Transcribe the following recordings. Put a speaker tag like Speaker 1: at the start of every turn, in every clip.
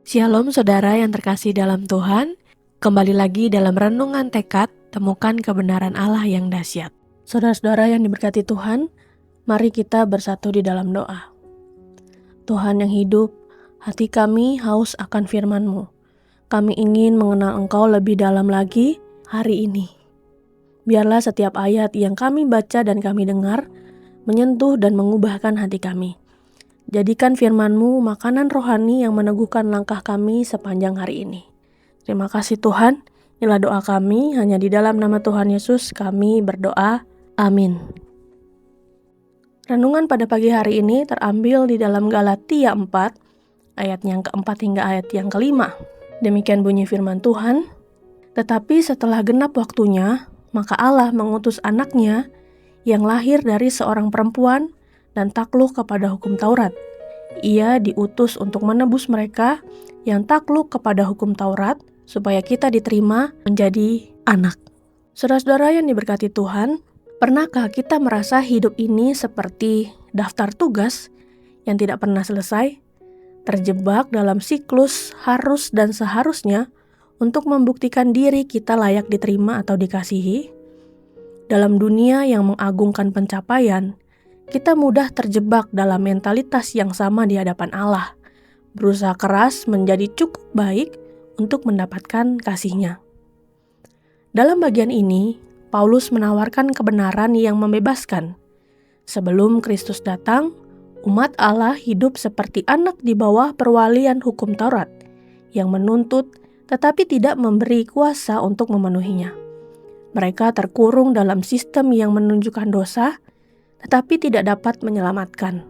Speaker 1: Shalom saudara yang terkasih dalam Tuhan, kembali lagi dalam renungan tekad, temukan kebenaran Allah yang dahsyat. Saudara-saudara yang diberkati Tuhan, mari kita bersatu di dalam doa. Tuhan yang hidup, hati kami haus akan firman-Mu. Kami ingin mengenal Engkau lebih dalam lagi hari ini. Biarlah setiap ayat yang kami baca dan kami dengar, menyentuh dan mengubahkan hati kami. Jadikan firman-Mu makanan rohani yang meneguhkan langkah kami sepanjang hari ini. Terima kasih Tuhan, inilah doa kami, hanya di dalam nama Tuhan Yesus kami berdoa. Amin. Renungan pada pagi hari ini terambil di dalam Galatia 4, ayat yang keempat hingga ayat yang kelima. Demikian bunyi firman Tuhan, tetapi setelah genap waktunya, maka Allah mengutus anaknya yang lahir dari seorang perempuan dan takluk kepada hukum Taurat. Ia diutus untuk menebus mereka yang takluk kepada hukum Taurat, supaya kita diterima menjadi anak. Saudara-saudara yang diberkati Tuhan, pernahkah kita merasa hidup ini seperti daftar tugas yang tidak pernah selesai? Terjebak dalam siklus harus dan seharusnya untuk membuktikan diri kita layak diterima atau dikasihi? Dalam dunia yang mengagungkan pencapaian, kita mudah terjebak dalam mentalitas yang sama di hadapan Allah, berusaha keras menjadi cukup baik untuk mendapatkan kasih-Nya. Dalam bagian ini, Paulus menawarkan kebenaran yang membebaskan. Sebelum Kristus datang, umat Allah hidup seperti anak di bawah perwalian hukum Taurat, yang menuntut tetapi tidak memberi kuasa untuk memenuhinya. Mereka terkurung dalam sistem yang menunjukkan dosa, tetapi tidak dapat menyelamatkan.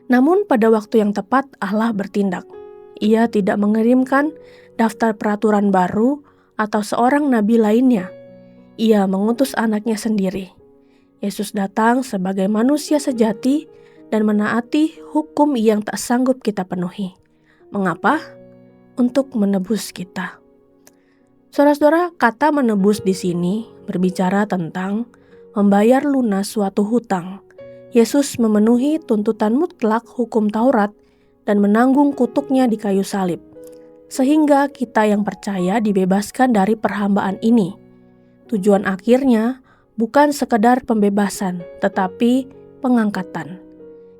Speaker 1: Namun pada waktu yang tepat Allah bertindak. Ia tidak mengirimkan daftar peraturan baru atau seorang nabi lainnya. Ia mengutus anaknya sendiri. Yesus datang sebagai manusia sejati dan menaati hukum yang tak sanggup kita penuhi. Mengapa? Untuk menebus kita. Saudara-saudara, kata menebus di sini berbicara tentang membayar lunas suatu hutang. Yesus memenuhi tuntutan mutlak hukum Taurat dan menanggung kutuknya di kayu salib, sehingga kita yang percaya dibebaskan dari perhambaan ini. Tujuan akhirnya bukan sekedar pembebasan, tetapi pengangkatan.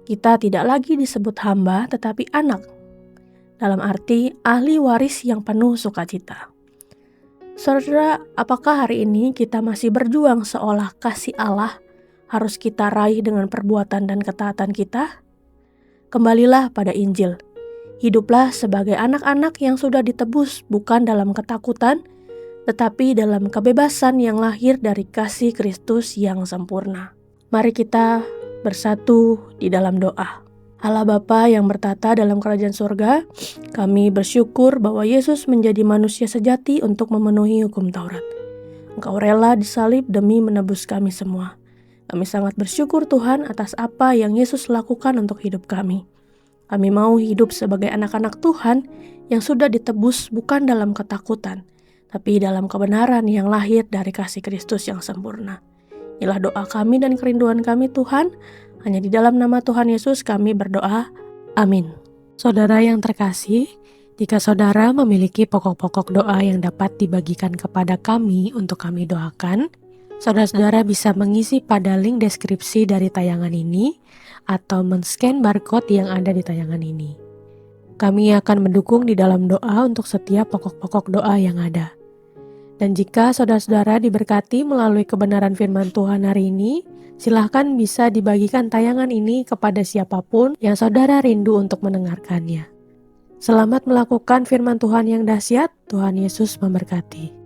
Speaker 1: Kita tidak lagi disebut hamba, tetapi anak, dalam arti ahli waris yang penuh sukacita. Saudara, apakah hari ini kita masih berjuang seolah kasih Allah harus kita raih dengan perbuatan dan ketaatan kita? Kembalilah pada Injil. Hiduplah sebagai anak-anak yang sudah ditebus bukan dalam ketakutan, tetapi dalam kebebasan yang lahir dari kasih Kristus yang sempurna. Mari kita bersatu di dalam doa. Allah Bapa yang bertata dalam kerajaan surga, kami bersyukur bahwa Yesus menjadi manusia sejati untuk memenuhi hukum Taurat. Engkau rela disalib demi menebus kami semua. Kami sangat bersyukur Tuhan atas apa yang Yesus lakukan untuk hidup kami. Kami mau hidup sebagai anak-anak Tuhan yang sudah ditebus bukan dalam ketakutan, tapi dalam kebenaran yang lahir dari kasih Kristus yang sempurna. Inilah doa kami dan kerinduan kami Tuhan. Hanya di dalam nama Tuhan Yesus kami berdoa. Amin. Saudara yang terkasih, jika saudara memiliki pokok-pokok doa yang dapat dibagikan kepada kami untuk kami doakan, saudara-saudara bisa mengisi pada link deskripsi dari tayangan ini atau men-scan barcode yang ada di tayangan ini. Kami akan mendukung di dalam doa untuk setiap pokok-pokok doa yang ada. Dan jika saudara-saudara diberkati melalui kebenaran firman Tuhan hari ini, silahkan bisa dibagikan tayangan ini kepada siapapun yang saudara rindu untuk mendengarkannya. Selamat melakukan firman Tuhan yang dahsyat. Tuhan Yesus memberkati.